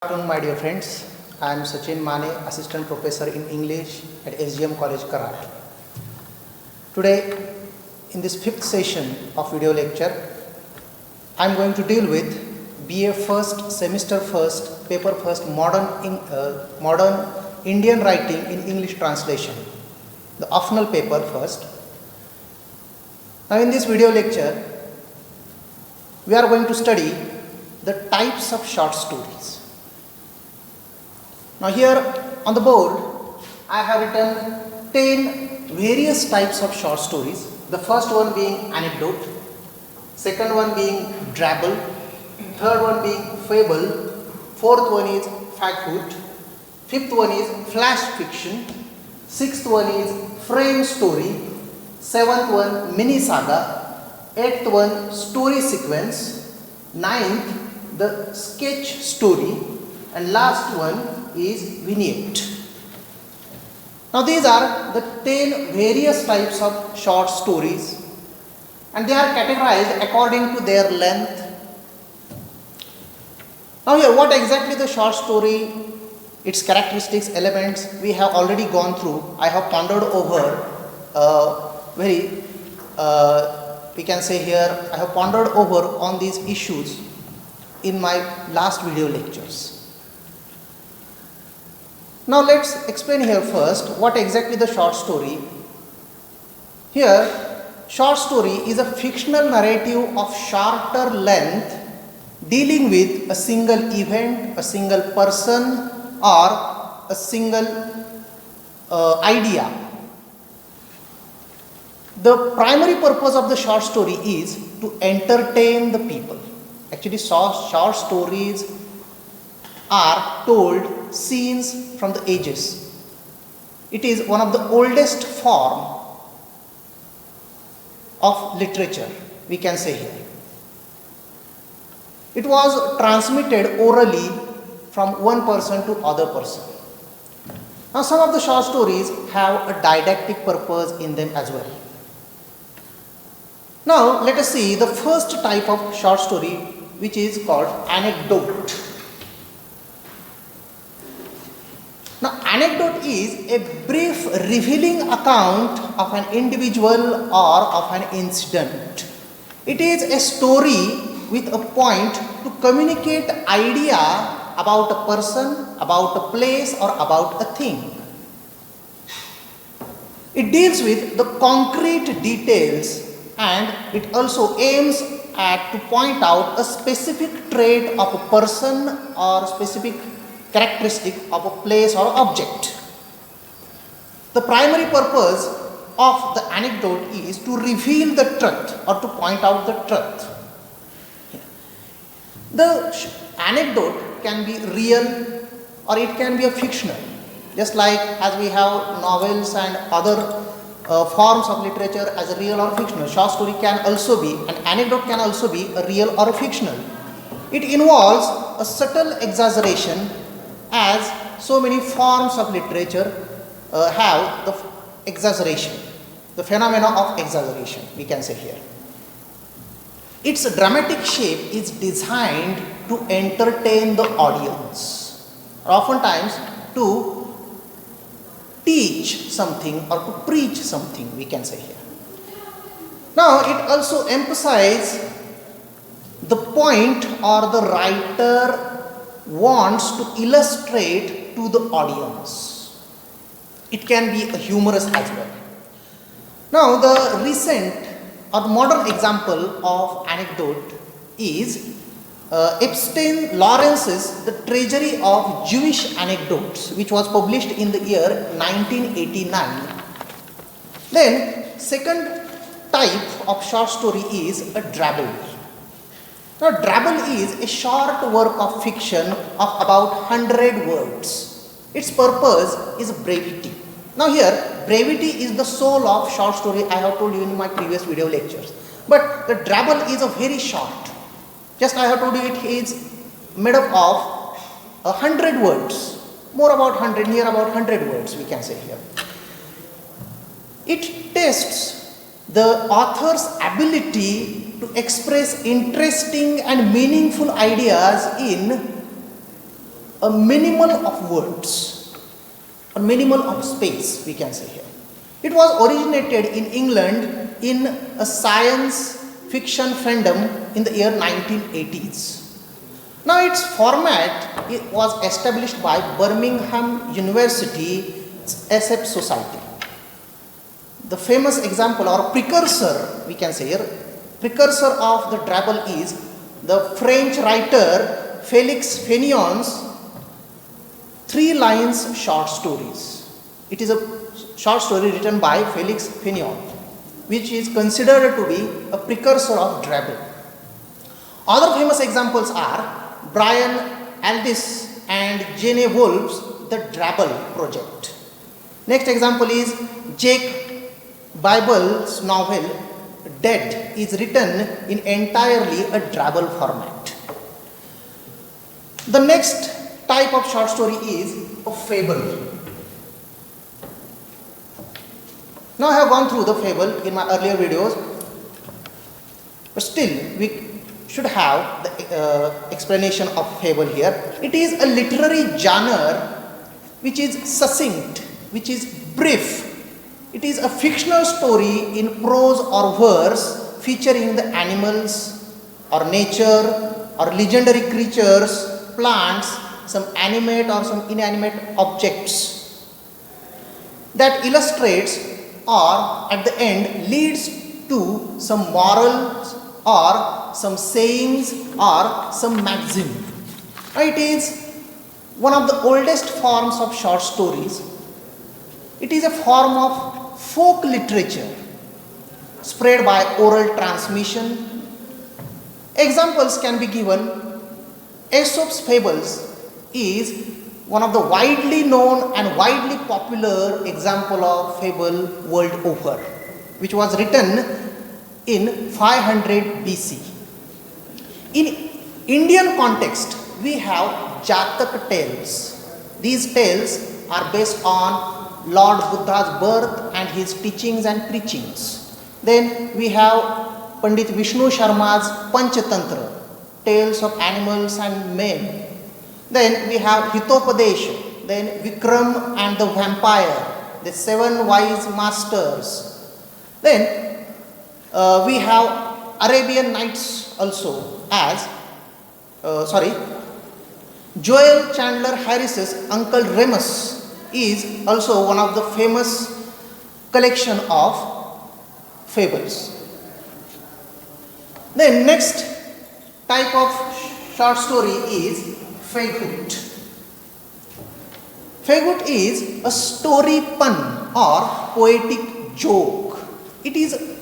Good afternoon, my dear friends. I am Sachin Mane, Assistant Professor in English at SGM College, Karat. Today, in this fifth session of video lecture, I am going to deal with BA First, Semester First, Paper First, Modern Indian Writing in English Translation, the optional paper first. Now, in this video lecture, we are going to study the types of short stories. Now here on the board, I have written 10 various types of short stories. The first one being anecdote, second one being drabble, third one being fable, fourth one is facthood, fifth one is flash fiction, sixth one is frame story, seventh one mini saga, eighth one story sequence, ninth the sketch story, and last one is vignette. Now these are the 10 various types of short stories, and they are categorized according to their length. Now here, what exactly the short story, its characteristics, elements, we have already gone through. I have pondered over we can say here, I have pondered over on these issues in my last video lectures. Now let's explain here first what exactly the short story. Here, short story is a fictional narrative of shorter length dealing with a single event, a single person, or a single idea. The primary purpose of the short story is to entertain the people. Actually, short stories are told scenes from the ages. It is one of the oldest form of literature, we can say here. It was transmitted orally from one person to other person. Now some of the short stories have a didactic purpose in them as well. Now let us see the first type of short story, which is called anecdote. Now, anecdote is a brief revealing account of an individual or of an incident. It is a story with a point to communicate idea about a person, about a place, or about a thing. It deals with the concrete details, and it also aims at to point out a specific trait of a person or specific characteristic of a place or object. The primary purpose of the anecdote is to reveal the truth or to point out the truth. The anecdote can be real or it can be a fictional. Just like as we have novels and other forms of literature as a real or fictional, short story can also be, an anecdote can also be a real or a fictional. It involves a subtle exaggeration, as so many forms of literature have the exaggeration, the phenomena of exaggeration, we can say here. Its dramatic shape is designed to entertain the audience, or oftentimes to teach something or to preach something, we can say here. Now it also emphasizes the point or the writer wants to illustrate to the audience. It can be a humorous as well. Now the recent or the modern example of anecdote is Epstein Lawrence's The Treasury of Jewish Anecdotes, which was published in the year 1989. Then second type of short story is a drabble. Now, drabble is a short work of fiction of about 100 words. Its purpose is brevity. Now here, brevity is the soul of short story, I have told you in my previous video lectures. But the drabble is a very short. Just I have told you it is made up of 100 words. More about 100, near about 100 words, we can say here. It tests the author's ability to express interesting and meaningful ideas in a minimal of words, a minimal of space, we can say here. It was originated in England in a science fiction fandom in the year 1980s. Now its format was established by Birmingham University SF Society. The famous example or precursor, we can say here, precursor of the Drabble is the French writer Felix Fénion's 3 lines short stories. It is a short story written by Felix Fénion, which is considered to be a precursor of Drabble. Other famous examples are Brian Aldiss and Jane Wolfe's The Drabble Project. Next example is Jake Bible's novel Dead is written in entirely a Drabble format. The next type of short story is a fable. Now I have gone through the fable in my earlier videos, but still we should have the explanation of fable here. It is a literary genre which is succinct, which is brief. It is a fictional story in prose or verse featuring the animals or nature or legendary creatures, plants, some animate or some inanimate objects that illustrates or at the end leads to some morals or some sayings or some maxim. It is one of the oldest forms of short stories. It is a form of folk literature spread by oral transmission. Examples can be given. Aesop's Fables is one of the widely known and widely popular example of fable world over, which was written in 500 BC. In Indian context, we have Jatak tales. These tales are based on Lord Buddha's birth and his teachings and preachings. Then we have Pandit Vishnu Sharma's Panchatantra, tales of animals and men. Then we have Hitopadesh, then Vikram and the vampire, the 7 wise masters. Then we have Arabian Nights also as, Joel Chandler Harris's Uncle Remus is also one of the famous collection of fables. Then next type of short story is Fagoot. Fagoot is a story pun or poetic joke. It is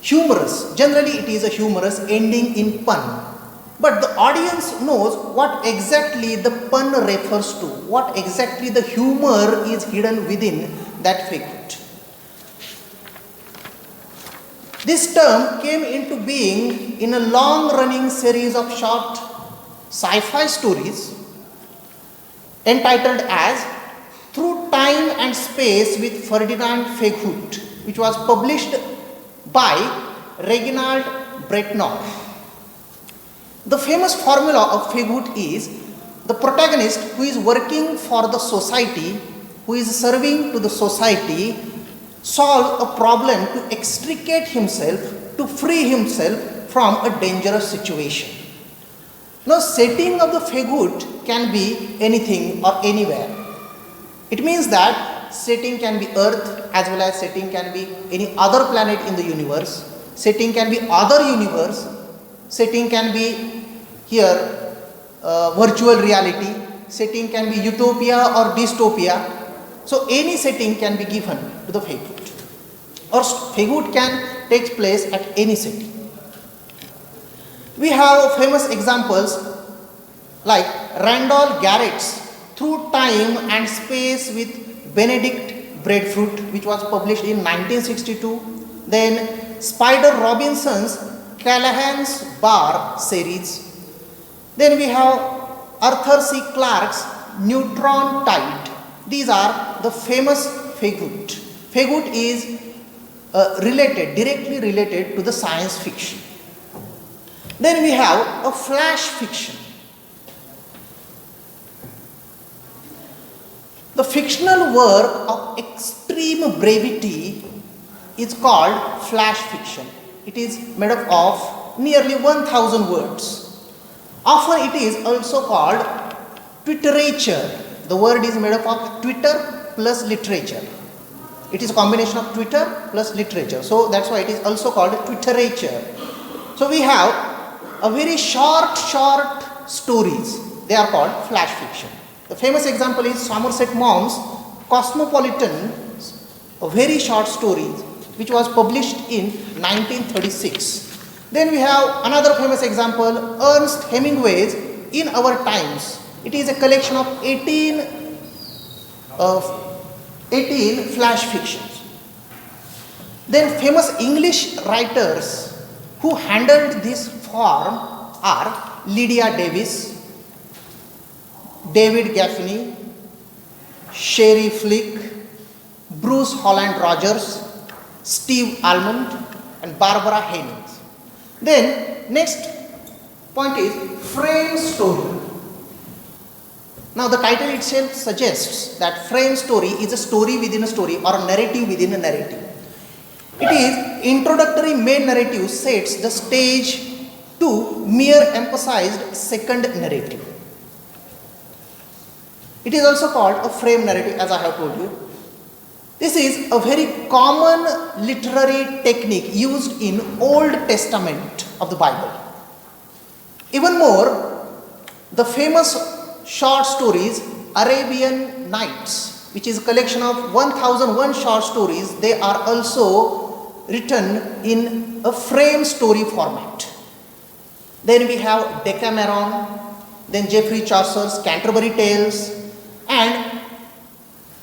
humorous. Generally it is a humorous ending in pun. But the audience knows what exactly the pun refers to, what exactly the humor is hidden within that fagoot. This term came into being in a long-running series of short sci-fi stories entitled as Through Time and Space with Ferdinand Fagoot, which was published by Reginald Bretnor. The famous formula of Fagoot is the protagonist who is working for the society, who is serving to the society, solve a problem to extricate himself, to free himself from a dangerous situation. Now, setting of the Fagoot can be anything or anywhere. It means that setting can be Earth as well as setting can be any other planet in the universe. Setting can be other universe. Setting can be here virtual reality. Setting can be utopia or dystopia. So any setting can be given to the Fagoot. Or Fagoot can take place at any setting. We have famous examples like Randall Garrett's Through Time and Space with Benedict Breadfruit, which was published in 1962. Then Spider Robinson's Callahan's Bar series. Then we have Arthur C. Clarke's Neutron Tide. These are the famous Fagoot. Fagoot is directly related to the science fiction. Then we have a flash fiction. The fictional work of extreme brevity is called flash fiction. It is made up of nearly 1000 words. Often it is also called twiterature. The word is made up of Twitter plus literature. It is a combination of Twitter plus literature. So that's why it is also called twiterature. So we have a very short stories. They are called flash fiction. The famous example is Somerset Maugham's Cosmopolitan, a very short story which was published in 1936. Then we have another famous example, Ernest Hemingway's In Our Times. It is a collection of 18 flash fictions. Then famous English writers who handled this form are Lydia Davis, David Gaffney, Sherry Flick, Bruce Holland Rogers, Steve Almond and Barbara Hennings. Then next point is frame story. Now the title itself suggests that frame story is a story within a story or a narrative within a narrative. It is introductory main narrative sets the stage to mere emphasized second narrative. It is also called a frame narrative, as I have told you. This is a very common literary technique used in Old Testament of the Bible. Even more, the famous short stories Arabian Nights, which is a collection of 1001 short stories, they are also written in a frame story format. Then we have Decameron, then Geoffrey Chaucer's Canterbury Tales, and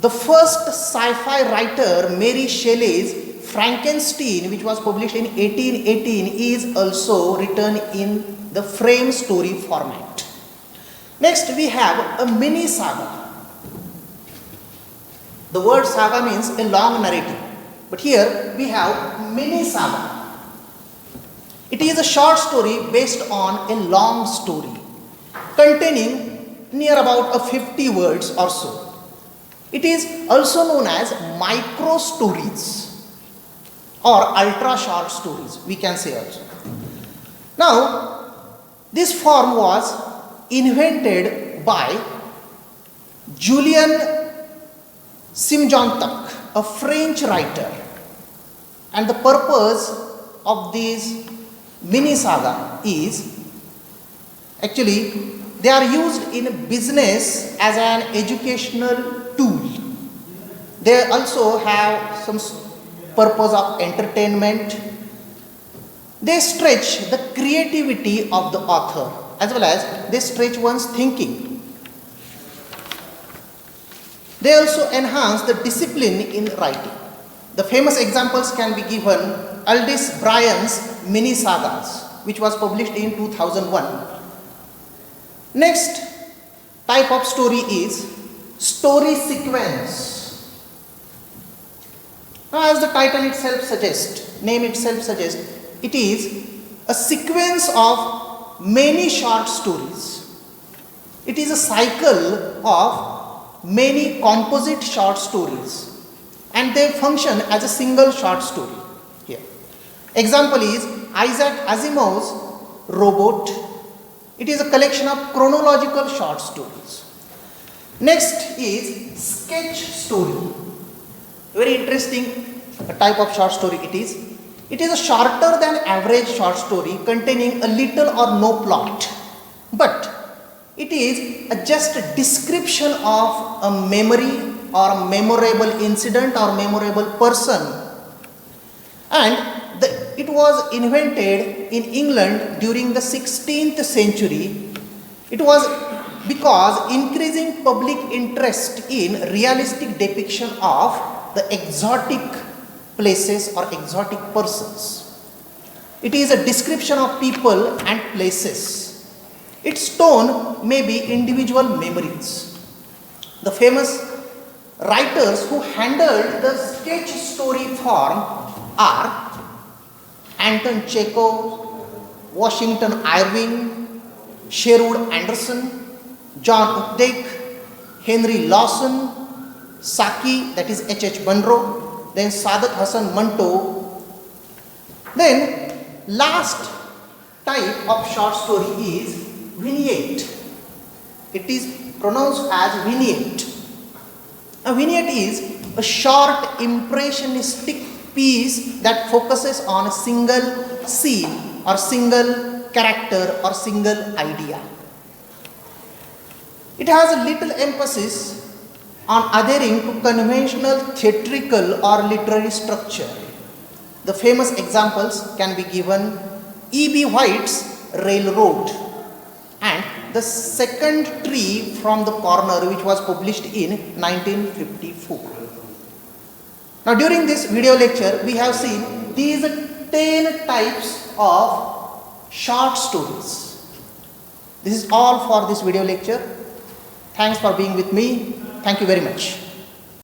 the first sci-fi writer Mary Shelley's Frankenstein, which was published in 1818, is also written in the frame story format. Next we have a mini saga. The word saga means a long narrative, but here we have mini saga. It is a short story based on a long story containing near about 50 words or so. It is also known as micro stories or ultra short stories, we can say also. Now, this form was invented by Julien Simjontak, a French writer, and the purpose of this mini saga is actually they are used in business as an educational tool. They also have some purpose of entertainment. They stretch the creativity of the author as well as they stretch one's thinking. They also enhance the discipline in writing. The famous examples can be given Aldous Bryan's mini sagas, which was published in 2001. Next type of story is story sequence. Now, as the title itself suggests, name itself suggests, it is a sequence of many short stories. It is a cycle of many composite short stories and they function as a single short story here. Example is Isaac Asimov's Robot. It is a collection of chronological short stories. Next is sketch story. Very interesting type of short story it is. It is a shorter than average short story containing a little or no plot. But it is just a description of a memory or a memorable incident or memorable person. And it was invented in England during the 16th century. It was because increasing public interest in realistic depiction of the exotic places or exotic persons. It is a description of people and places. Its tone may be individual memories. The famous writers who handled the sketch story form are Anton Chekhov, Washington Irving, Sherwood Anderson, John Updike, Henry Lawson, Saki, that is H.H. Munro, then Saadat Hasan Manto. Then last type of short story is vignette. It is pronounced as vignette. A vignette is a short impressionistic piece that focuses on a single scene or single character or single idea. It has a little emphasis on adhering to conventional theatrical or literary structure. The famous examples can be given E.B. White's Railroad and The Second Tree from the Corner, which was published in 1954. Now during this video lecture, we have seen these 10 types of short stories. This is all for this video lecture. Thanks for being with me. Thank you very much.